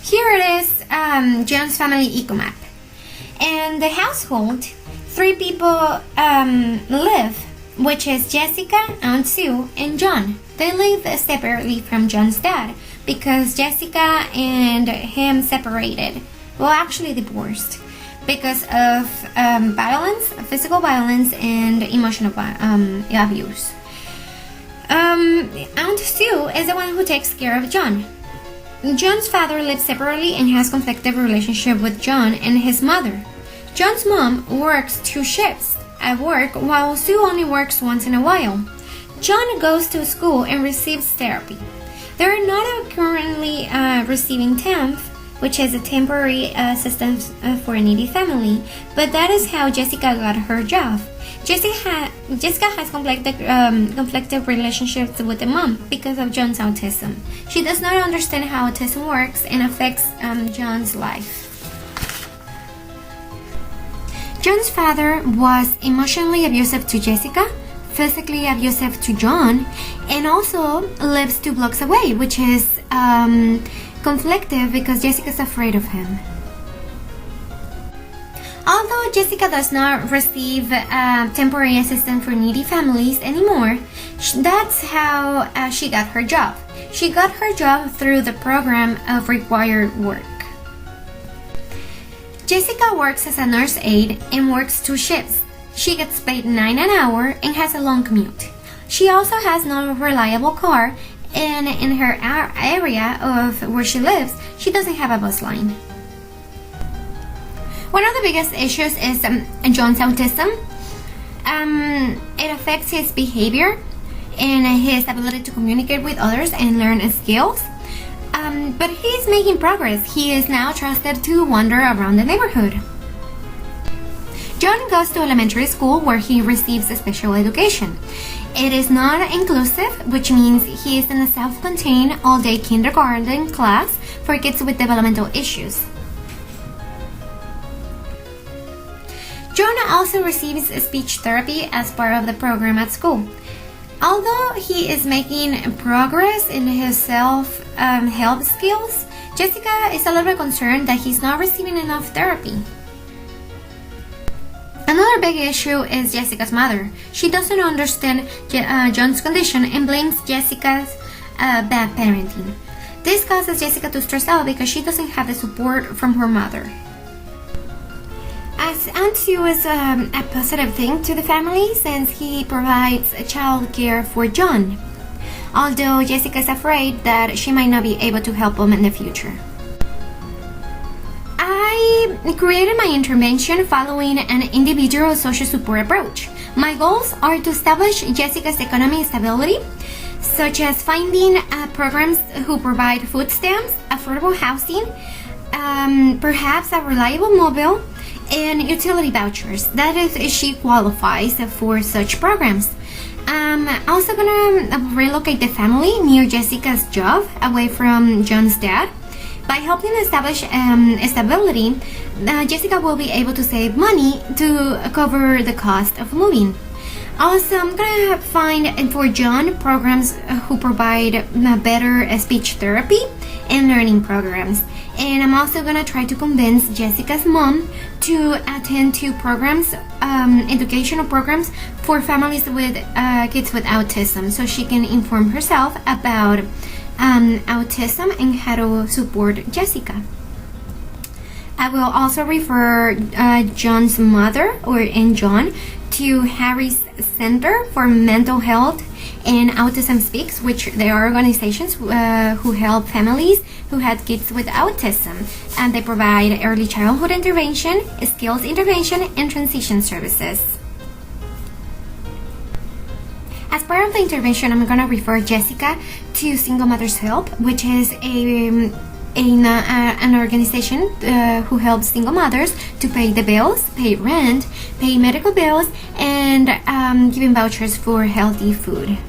Here it is, John's family ecomap. In the household, 3 people live, which is Jessica, Aunt Sue, and John. They live separately from John's dad because Jessica and him separated. Well, actually divorced because of physical violence, and emotional abuse. Aunt Sue is the one who takes care of John. John's father lives separately and has conflicted relationship with John and his mother. John's mom works 2 shifts at work while Sue only works once in a while. John goes to school and receives therapy. They are not currently receiving TAMF, which is a temporary assistance for a needy family, but that is how Jessica got her job. Jessica has conflicted relationships with the mom because of John's autism. She does not understand how autism works and affects John's life. John's father was emotionally abusive to Jessica, physically abusive to John, and also lives 2 blocks away, which is conflicted because Jessica's afraid of him. Although Jessica does not receive temporary assistance for needy families anymore, that's how she got her job. She got her job through the program of required work. Jessica works as a nurse aide and works 2 shifts. She gets paid $9 an hour and has a long commute. She also has no reliable car, and in her area of where she lives, she doesn't have a bus line. One of the biggest issues is John's autism. It affects his behavior and his ability to communicate with others and learn skills. But he's making progress. He is now trusted to wander around the neighborhood. John goes to elementary school where he receives special education. It is not inclusive, which means he is in a self-contained all-day kindergarten class for kids with developmental issues. John also receives speech therapy as part of the program at school. Although he is making progress in his self-help skills, Jessica is a little bit concerned that he's not receiving enough therapy. Another big issue is Jessica's mother. She doesn't understand John's condition and blames Jessica's bad parenting. This causes Jessica to stress out because she doesn't have the support from her mother. As Aunt Sue is a positive thing to the family since he provides child care for John, although Jessica is afraid that she might not be able to help him in the future. I created my intervention following an individual social support approach. My goals are to establish Jessica's economic stability, such as finding programs who provide food stamps, affordable housing, perhaps a reliable mobile, and utility vouchers. That is, if she qualifies for such programs. I'm also gonna relocate the family near Jessica's job, away from John's dad. By helping establish stability, Jessica will be able to save money to cover the cost of moving. Also, I'm gonna find for John programs who provide better speech therapy and learning programs. And I'm also gonna try to convince Jessica's mom to attend to programs, educational programs for families with kids with autism, so she can inform herself about autism and how to support Jessica. I will also refer John's mother and John to Harry's Center for Mental Health and Autism Speaks, which they are organizations who help families who have kids with autism, and they provide early childhood intervention, skills intervention, and transition services. As part of the intervention, I'm going to refer Jessica to Single Mothers Help, which is an organization who helps single mothers to pay the bills, pay rent, pay medical bills, and giving vouchers for healthy food.